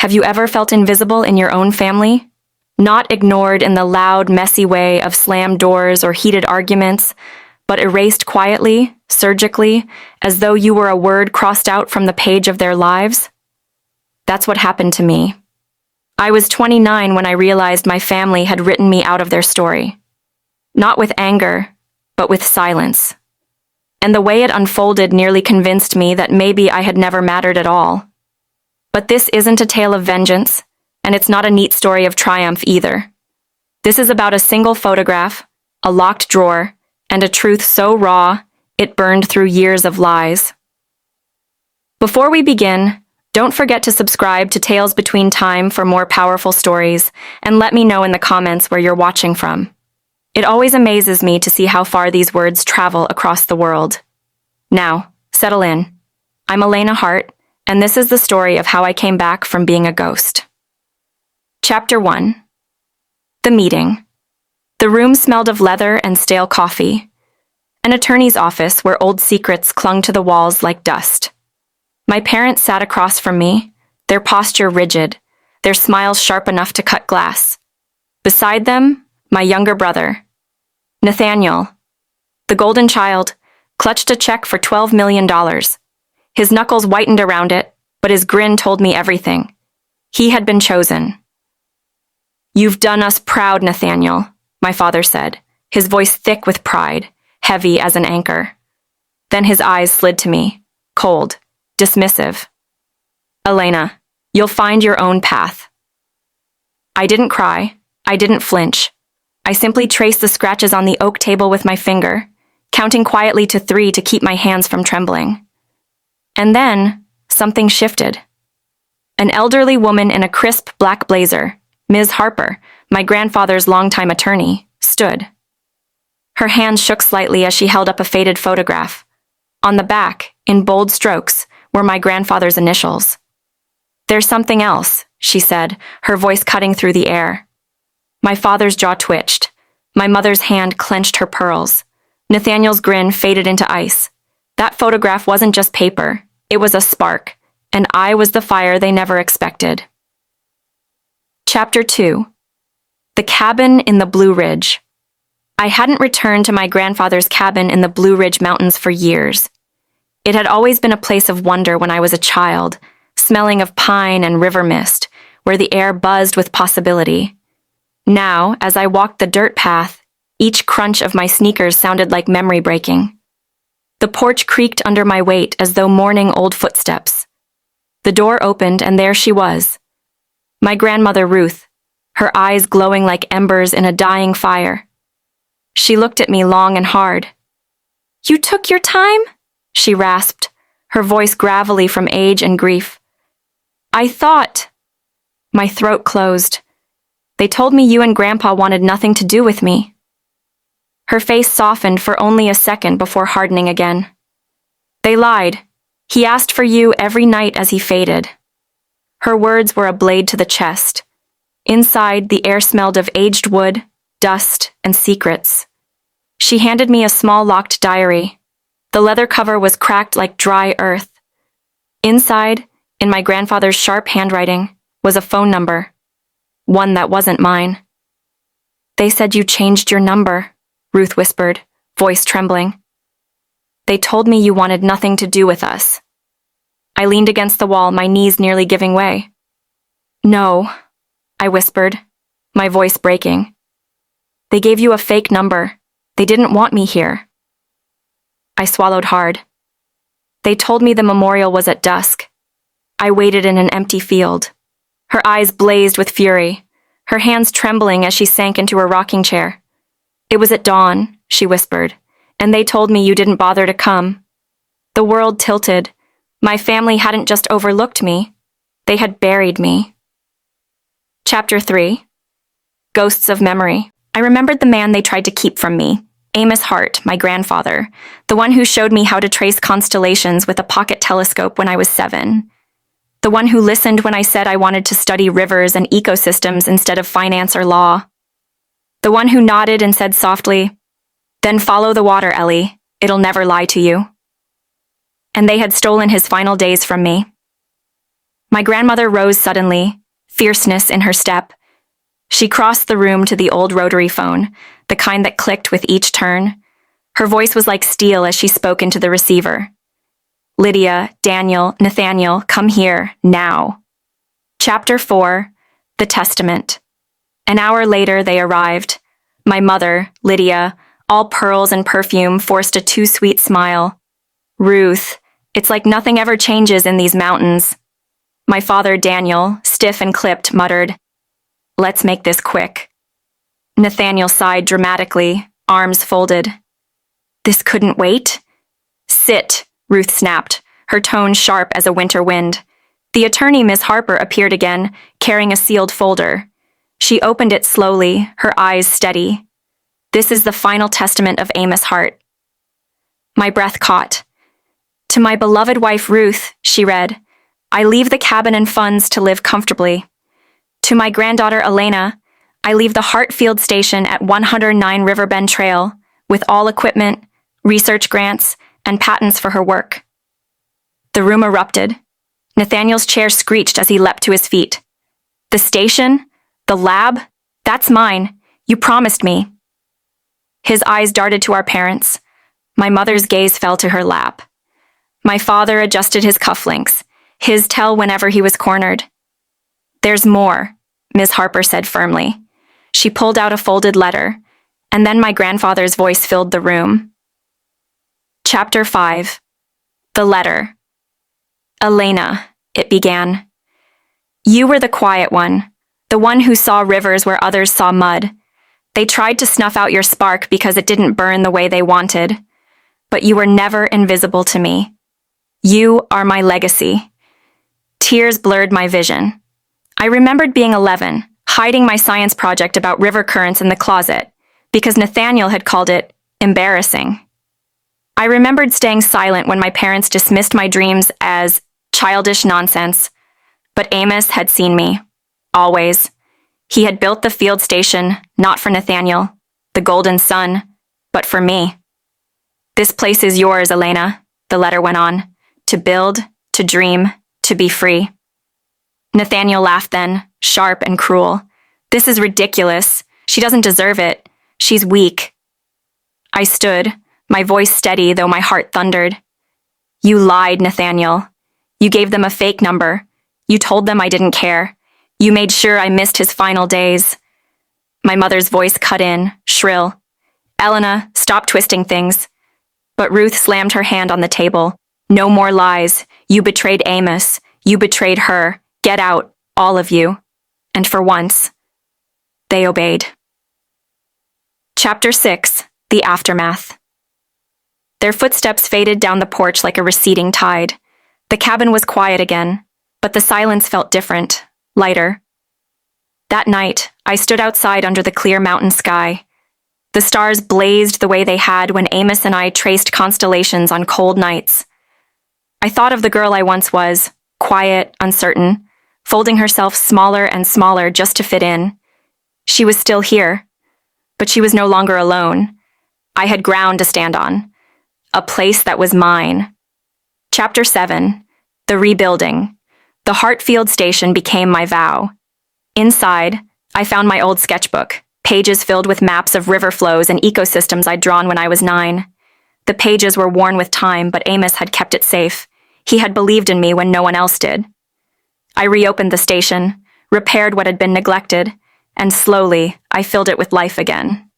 Have you ever felt invisible in your own family? Not ignored in the loud, messy way of slammed doors or heated arguments, but erased quietly, surgically, as though you were a word crossed out from the page of their lives? That's what happened to me. I was 29 when I realized my family had written me out of their story. Not with anger, but with silence. And the way it unfolded nearly convinced me that maybe I had never mattered at all. But this isn't a tale of vengeance, and it's not a neat story of triumph either. This is about a single photograph, a locked drawer, and a truth so raw, it burned through years of lies. Before we begin, don't forget to subscribe to Tales Between Time for more powerful stories, and let me know in the comments where you're watching from. It always amazes me to see how far these words travel across the world. Now, settle in. I'm Elena Hart, and this is the story of how I came back from being a ghost. Chapter 1. The meeting. The room smelled of leather and stale coffee. An attorney's office where old secrets clung to the walls like dust. My parents sat across from me, their posture rigid, their smiles sharp enough to cut glass. Beside them, my younger brother, Nathaniel, the golden child, clutched a check for $12 million. His knuckles whitened around it, but his grin told me everything. He had been chosen. "You've done us proud, Nathaniel," my father said, his voice thick with pride, heavy as an anchor. Then his eyes slid to me, cold, dismissive. "Elena, you'll find your own path." I didn't cry. I didn't flinch. I simply traced the scratches on the oak table with my finger, counting quietly to 3 to keep my hands from trembling. And then, something shifted. An elderly woman in a crisp black blazer, Ms. Harper, my grandfather's longtime attorney, stood. Her hands shook slightly as she held up a faded photograph. On the back, in bold strokes, were my grandfather's initials. "There's something else," she said, her voice cutting through the air. My father's jaw twitched. My mother's hand clenched her pearls. Nathaniel's grin faded into ice. That photograph wasn't just paper. It was a spark, and I was the fire they never expected. Chapter 2. The Cabin in the Blue Ridge. I hadn't returned to my grandfather's cabin in the Blue Ridge Mountains for years. It had always been a place of wonder when I was a child, smelling of pine and river mist, where the air buzzed with possibility. Now, as I walked the dirt path, each crunch of my sneakers sounded like memory breaking. The porch creaked under my weight as though mourning old footsteps. The door opened and there she was. My grandmother Ruth, her eyes glowing like embers in a dying fire. She looked at me long and hard. "You took your time?" she rasped, her voice gravelly from age and grief. "I thought—" My throat closed. "They told me you and Grandpa wanted nothing to do with me." Her face softened for only a second before hardening again. "They lied. He asked for you every night as he faded." Her words were a blade to the chest. Inside, the air smelled of aged wood, dust, and secrets. She handed me a small locked diary. The leather cover was cracked like dry earth. Inside, in my grandfather's sharp handwriting, was a phone number. One that wasn't mine. "They said you changed your number," Ruth whispered, voice trembling. "They told me you wanted nothing to do with us." I leaned against the wall, my knees nearly giving way. "No," I whispered, my voice breaking. "They gave you a fake number. They didn't want me here." I swallowed hard. "They told me the memorial was at dusk." I waited in an empty field. Her eyes blazed with fury, her hands trembling as she sank into her rocking chair. "It was at dawn," she whispered, "and they told me you didn't bother to come." The world tilted. My family hadn't just overlooked me. They had buried me. Chapter 3. Ghosts of Memory. I remembered the man they tried to keep from me, Amos Hart, my grandfather, the one who showed me how to trace constellations with a pocket telescope when I was 7. The one who listened when I said I wanted to study rivers and ecosystems instead of finance or law. The one who nodded and said softly, "Then follow the water, Ellie. It'll never lie to you." And they had stolen his final days from me. My grandmother rose suddenly, fierceness in her step. She crossed the room to the old rotary phone, the kind that clicked with each turn. Her voice was like steel as she spoke into the receiver. Lydia, Daniel, Nathaniel, come here, now. Chapter 4, The Testament. An hour later, they arrived. My mother, Lydia, all pearls and perfume, forced a too sweet smile. Ruth, it's like nothing ever changes in these mountains. My father, Daniel, stiff and clipped, muttered, let's make this quick. Nathaniel sighed dramatically, arms folded. This couldn't wait? Sit, Ruth snapped, her tone sharp as a winter wind. The attorney, Miss Harper, appeared again, carrying a sealed folder. She opened it slowly, her eyes steady. This is the final testament of Amos Hart. My breath caught. To my beloved wife Ruth, she read, I leave the cabin and funds to live comfortably. To my granddaughter Elena, I leave the Hartfield station at 109 Riverbend Trail with all equipment, research grants, and patents for her work. The room erupted. Nathaniel's chair screeched as he leapt to his feet. The station? The lab? That's mine. You promised me. His eyes darted to our parents. My mother's gaze fell to her lap. My father adjusted his cufflinks, his tell whenever he was cornered. There's more, Ms. Harper said firmly. She pulled out a folded letter, and then my grandfather's voice filled the room. Chapter 5. The Letter. Elena, it began. You were the quiet one, the one who saw rivers where others saw mud. They tried to snuff out your spark because it didn't burn the way they wanted. But you were never invisible to me. You are my legacy. Tears blurred my vision. I remembered being 11, hiding my science project about river currents in the closet, because Nathaniel had called it embarrassing. I remembered staying silent when my parents dismissed my dreams as childish nonsense, but Amos had seen me. Always. He had built the field station, not for Nathaniel, the golden sun, but for me. This place is yours, Elena, the letter went on, to build, to dream, to be free. Nathaniel laughed then, sharp and cruel. This is ridiculous. She doesn't deserve it. She's weak. I stood, my voice steady though my heart thundered. You lied, Nathaniel. You gave them a fake number. You told them I didn't care. You made sure I missed his final days. My mother's voice cut in, shrill. Elena, stop twisting things. But Ruth slammed her hand on the table. No more lies. You betrayed Amos. You betrayed her. Get out, all of you. And for once, they obeyed. Chapter 6. The Aftermath. Their footsteps faded down the porch like a receding tide. The cabin was quiet again, but the silence felt different, lighter. That night, I stood outside under the clear mountain sky. The stars blazed the way they had when Amos and I traced constellations on cold nights. I thought of the girl I once was, quiet, uncertain, folding herself smaller and smaller just to fit in. She was still here, but she was no longer alone. I had ground to stand on, a place that was mine. Chapter 7. The Rebuilding. The Hartfield station became my vow. Inside, I found my old sketchbook, pages filled with maps of river flows and ecosystems I'd drawn when I was 9. The pages were worn with time, but Amos had kept it safe. He had believed in me when no one else did. I reopened the station, repaired what had been neglected, and slowly, I filled it with life again.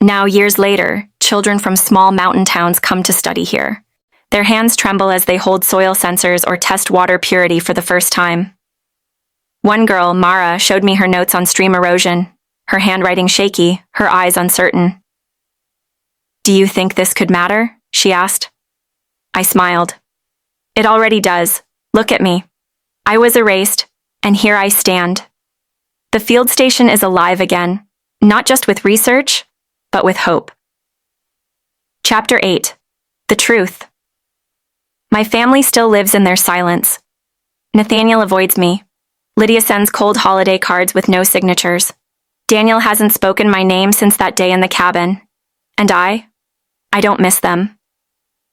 Now, years later, children from small mountain towns come to study here. Their hands tremble as they hold soil sensors or test water purity for the first time. One girl, Mara, showed me her notes on stream erosion, her handwriting shaky, her eyes uncertain. Do you think this could matter? She asked. I smiled. It already does. Look at me. I was erased, and here I stand. The field station is alive again, not just with research, but with hope. Chapter 8. The Truth. My family still lives in their silence. Nathaniel avoids me. Lydia sends cold holiday cards with no signatures. Daniel hasn't spoken my name since that day in the cabin. And I don't miss them.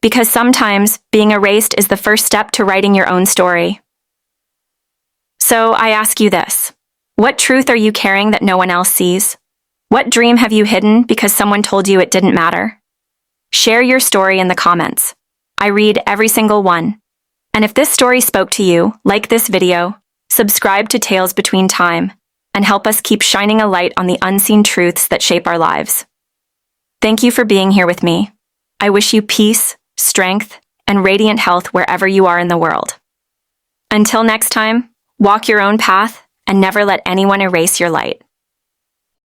Because sometimes being erased is the first step to writing your own story. So I ask you this. What truth are you carrying that no one else sees? What dream have you hidden because someone told you it didn't matter? Share your story in the comments. I read every single one. And if this story spoke to you, like this video, subscribe to Tales Between Time, and help us keep shining a light on the unseen truths that shape our lives. Thank you for being here with me. I wish you peace, strength, and radiant health wherever you are in the world. Until next time, walk your own path and never let anyone erase your light.